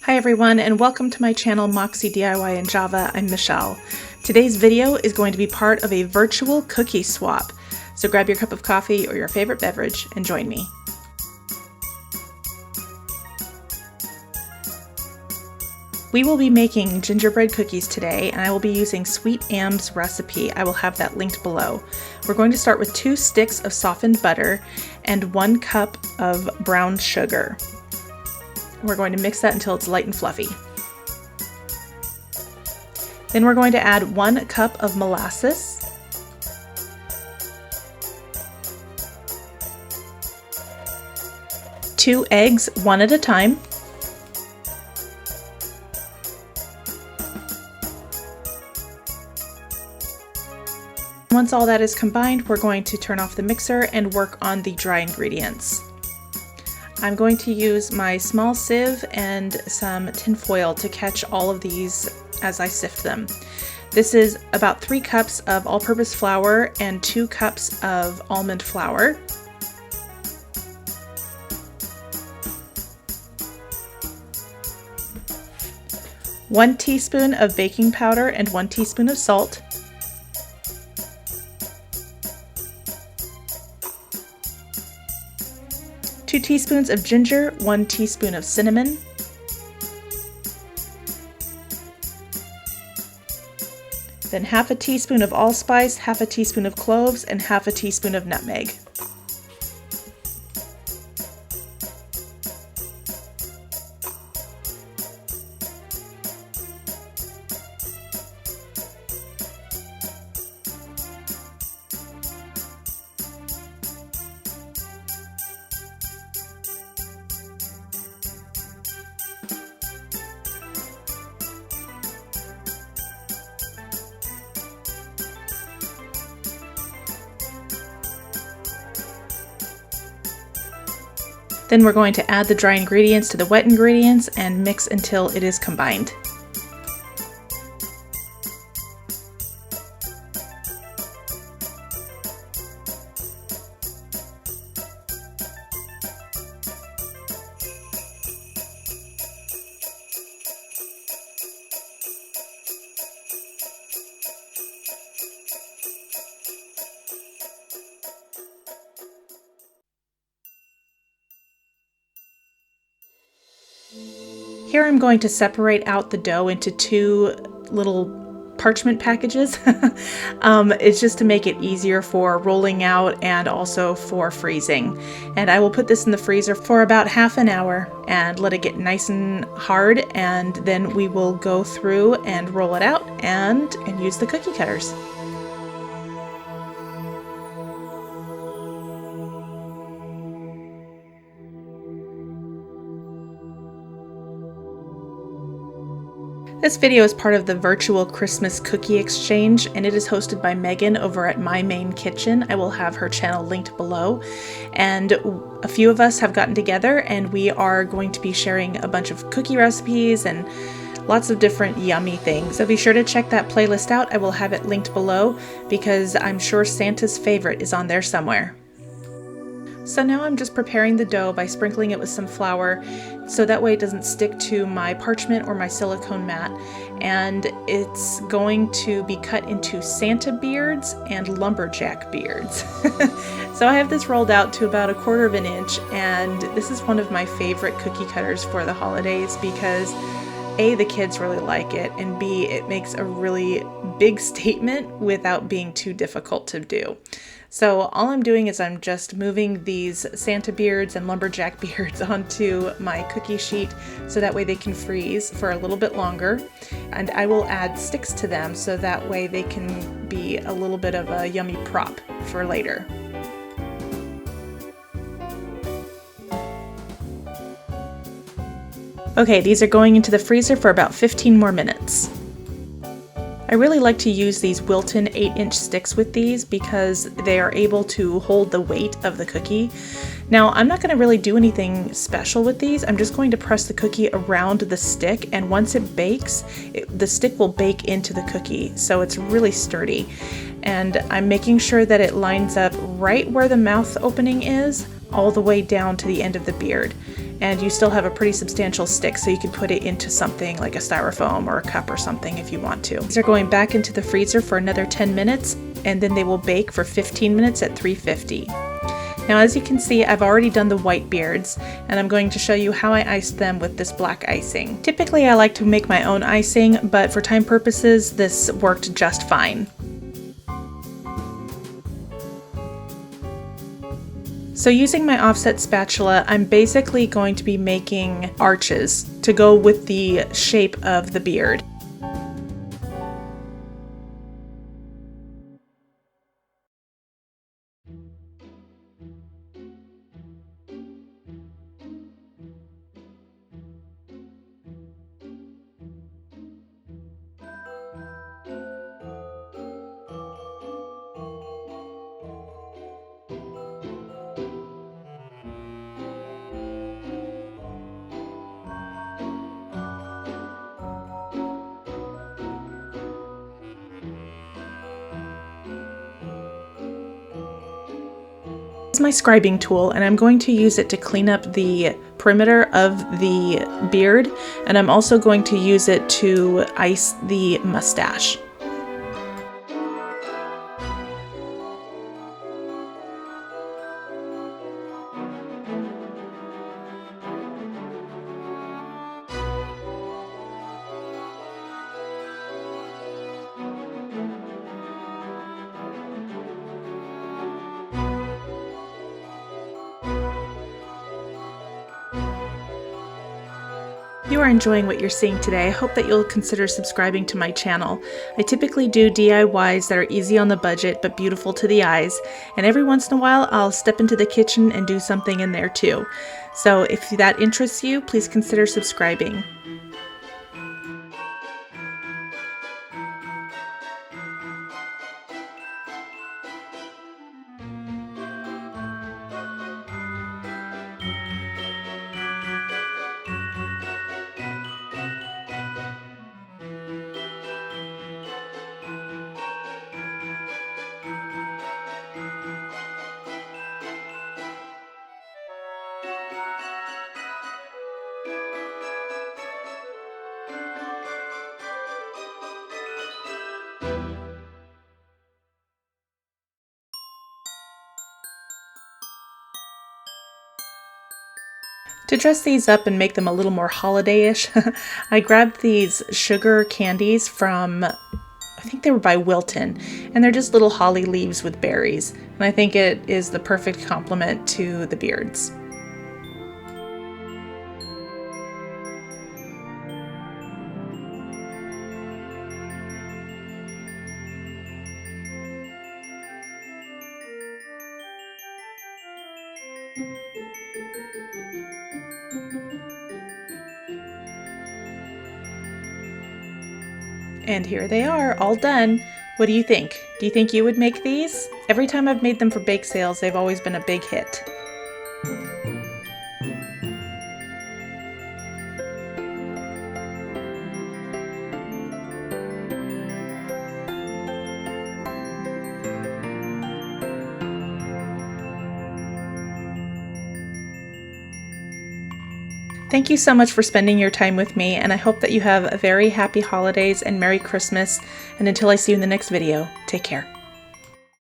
Hi everyone, and welcome to my channel Moxie DIY in Java. I'm Michelle. Today's video is going to be part of a virtual cookie swap. So grab your cup of coffee or your favorite beverage and join me. We will be making gingerbread cookies today, and I will be using Sweet Amb's recipe. I will have that linked below. We're going to start with 2 sticks of softened butter and 1 cup of brown sugar. We're going to mix that until it's light and fluffy. Then we're going to add 1 cup of molasses, two eggs, one at a time, once all that is combined, we're going to turn off the mixer and work on the dry ingredients. I'm going to use my small sieve and some tin foil to catch all of these as I sift them. This is about 3 cups of all-purpose flour and 2 cups of almond flour. One teaspoon of baking powder and 1 teaspoon of salt. 2 teaspoons of ginger, 1 teaspoon of cinnamon, then half a teaspoon of allspice, half a teaspoon of cloves, and half a teaspoon of nutmeg. Then we're going to add the dry ingredients to the wet ingredients and mix until it is combined. Here I'm going to separate out the dough into 2 little parchment packages. It's just to make it easier for rolling out and also for freezing. And I will put this in the freezer for about half an hour and let it get nice and hard, and then we will go through and roll it out and use the cookie cutters. This video is part of the virtual Christmas cookie exchange, and it is hosted by Megan over at My Main Kitchen. I will have her channel linked below. And a few of us have gotten together and we are going to be sharing a bunch of cookie recipes and lots of different yummy things. So be sure to check that playlist out. I will have it linked below because I'm sure Santa's favorite is on there somewhere. So now I'm just preparing the dough by sprinkling it with some flour so that way it doesn't stick to my parchment or my silicone mat. And it's going to be cut into Santa beards and lumberjack beards. So I have this rolled out to about 1/4 inch, and this is one of my favorite cookie cutters for the holidays because A, the kids really like it, and B, it makes a really big statement without being too difficult to do. So all I'm doing is I'm just moving these Santa beards and lumberjack beards onto my cookie sheet so that way they can freeze for a little bit longer. And I will add sticks to them so that way they can be a little bit of a yummy prop for later. Okay, these are going into the freezer for about 15 more minutes. I really like to use these Wilton 8-inch sticks with these because they are able to hold the weight of the cookie. Now, I'm not going to really do anything special with these. I'm just going to press the cookie around the stick, and once it bakes, the stick will bake into the cookie, so it's really sturdy. And I'm making sure that it lines up right where the mouth opening is, all the way down to the end of the beard. and you still have a pretty substantial stick, so you can put it into something like a styrofoam or a cup or something if you want to. These are going back into the freezer for another 10 minutes, and then they will bake for 15 minutes at 350. Now, as you can see, I've already done the white beards, and I'm going to show you how I iced them with this black icing. Typically, I like to make my own icing, but for time purposes, this worked just fine. So using my offset spatula, I'm basically going to be making arches to go with the shape of the beard. This is my scribing tool, and I'm going to use it to clean up the perimeter of the beard, and I'm also going to use it to ice the mustache. If you are enjoying what you're seeing today, I hope that you'll consider subscribing to my channel. I typically do DIYs that are easy on the budget but beautiful to the eyes, and every once in a while I'll step into the kitchen and do something in there too. So if that interests you, please consider subscribing. To dress these up and make them a little more holiday-ish, I grabbed these sugar candies from, I think they were by Wilton, and they're just little holly leaves with berries, and I think it is the perfect complement to the beards. And here they are, all done. What do you think? Do you think you would make these? Every time I've made them for bake sales, they've always been a big hit. Thank you so much for spending your time with me, and I hope that you have a very happy holidays and Merry Christmas. And until I see you in the next video, take care.